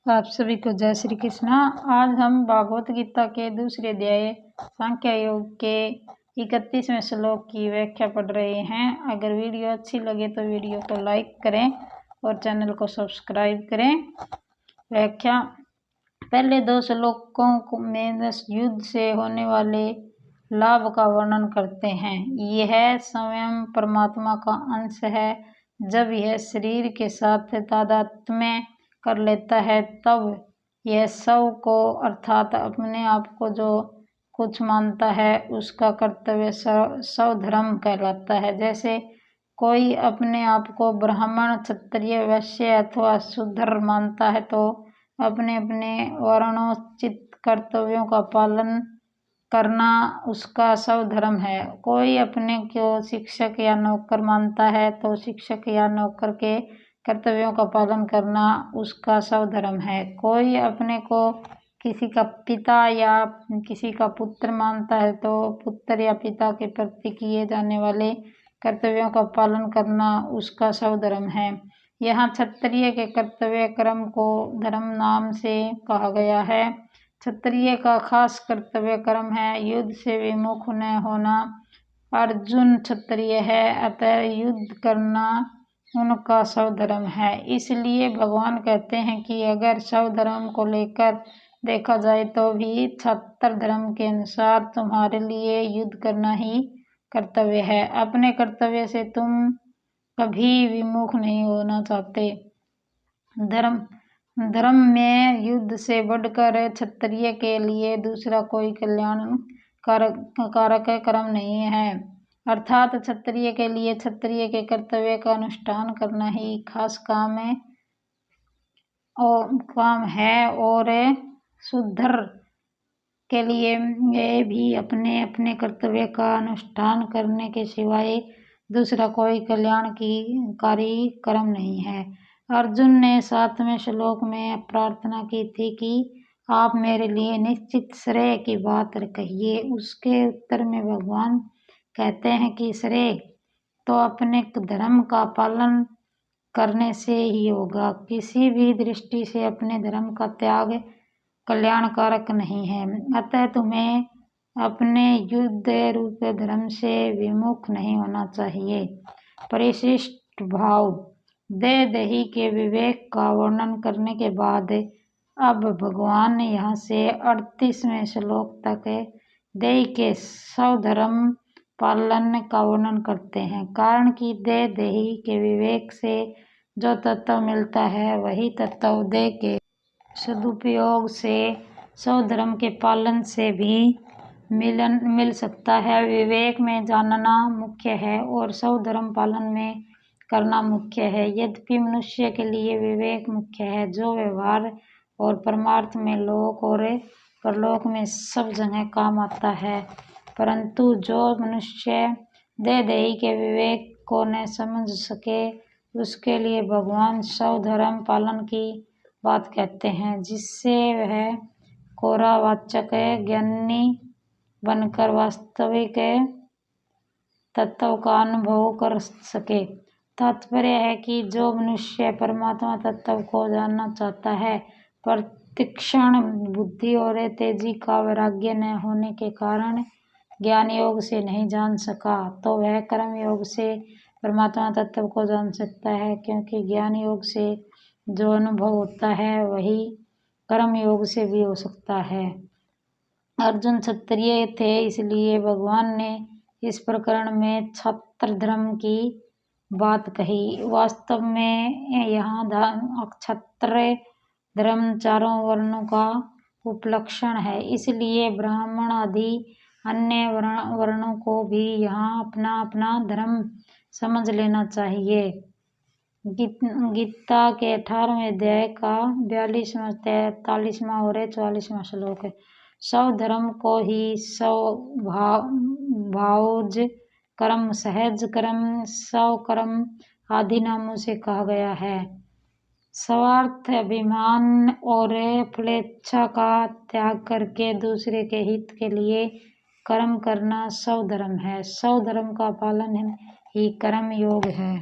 आप सभी को जय श्री कृष्णा। आज हम भागवत गीता के दूसरे अध्याय सांख्य योग के 31वें श्लोक की व्याख्या पढ़ रहे हैं। अगर वीडियो अच्छी लगे तो वीडियो को लाइक करें और चैनल को सब्सक्राइब करें। व्याख्या। पहले दो श्लोकों में युद्ध से होने वाले लाभ का वर्णन करते हैं। यह स्वयं परमात्मा का अंश है। जब यह शरीर के साथ तादात्म्य कर लेता है तब यह स्व को अर्थात अपने आप को जो कुछ मानता है उसका कर्तव्य स्वधर्म कहलाता है। जैसे कोई अपने आप को ब्राह्मण, क्षत्रिय, वैश्य अथवा शूद्र मानता है तो अपने अपने वर्णोचित कर्तव्यों का पालन करना उसका स्वधर्म है। कोई अपने को शिक्षक या नौकर मानता है तो शिक्षक या नौकर के कर्तव्यों का पालन करना उसका स्वधर्म है। कोई अपने को किसी का पिता या किसी का पुत्र मानता है तो पुत्र या पिता के प्रति किए जाने वाले कर्तव्यों का पालन करना उसका स्वधर्म है। यहाँ क्षत्रिय के कर्तव्य कर्म को धर्म नाम से कहा गया है। क्षत्रिय का खास कर्तव्य कर्म है युद्ध से विमुख न होना। अर्जुन क्षत्रिय है अतः युद्ध करना उनका स्वधर्म है। इसलिए भगवान कहते हैं कि अगर स्वधर्म को लेकर देखा जाए तो भी क्षत्र धर्म के अनुसार तुम्हारे लिए युद्ध करना ही कर्तव्य है। अपने कर्तव्य से तुम कभी विमुख नहीं होना चाहते। धर्म में युद्ध से बढ़कर क्षत्रिय के लिए दूसरा कोई कल्याण कारक कर्म नहीं है। अर्थात क्षत्रिय के लिए क्षत्रिय के कर्तव्य का अनुष्ठान करना ही खास काम है और शूद्र के लिए ये भी अपने अपने कर्तव्य का अनुष्ठान करने के सिवाय दूसरा कोई कल्याणकारी कर्म नहीं है। अर्जुन ने 7वें श्लोक में प्रार्थना की थी कि आप मेरे लिए निश्चित श्रेय की बात कहिए। उसके उत्तर में भगवान कहते हैं कि श्रेय तो अपने धर्म का पालन करने से ही होगा। किसी भी दृष्टि से अपने धर्म का त्याग कल्याणकारक नहीं है। अतः तुम्हें अपने युद्ध रूप धर्म से विमुख नहीं होना चाहिए। परिशिष्ट भाव। देही के विवेक का वर्णन करने के बाद अब भगवान यहाँ से 38वें श्लोक तक देह के स्वधर्म पालन का वर्णन करते हैं। कारण कि देही के विवेक से जो तत्व मिलता है वही तत्व देह के सदुपयोग से स्वधर्म के पालन से भी मिल सकता है। विवेक में जानना मुख्य है और स्वधर्म पालन में करना मुख्य है। यद्यपि मनुष्य के लिए विवेक मुख्य है जो व्यवहार और परमार्थ में लोक और परलोक में सब जगह काम आता है, परंतु जो मनुष्य देही के विवेक को न समझ सके उसके लिए भगवान स्वधर्म पालन की बात कहते हैं, जिससे वह कोरा वाचक ज्ञानी बनकर वास्तविक तत्व का अनुभव कर सके। तात्पर्य है कि जो मनुष्य परमात्मा तत्व को जानना चाहता है पर तीक्ष्ण बुद्धि और तेजी का वैराग्य न होने के कारण ज्ञान योग से नहीं जान सका तो वह कर्म योग से परमात्मा तत्व को जान सकता है, क्योंकि ज्ञान योग से जो अनुभव होता है वही कर्म योग से भी हो सकता है। अर्जुन क्षत्रिय थे इसलिए भगवान ने इस प्रकरण में क्षत्र धर्म की बात कही। वास्तव में यहाँ क्षत्र धर्म चारों वर्णों का उपलक्षण है, इसलिए ब्राह्मण आदि अन्य वर्णों को भी यहाँ अपना अपना धर्म समझ लेना चाहिए। गीता के 18वें अध्याय का 42वां, 43वां और 44वां श्लोक है। स्वधर्म को ही स्वभावज कर्म, सहज कर्म, स्वकर्म आदि नामों से कहा गया है। स्वार्थ, अभिमान और फलेच्छा का त्याग करके दूसरे के हित के लिए कर्म करना स्वधर्म है। स्वधर्म का पालन ही कर्म योग है।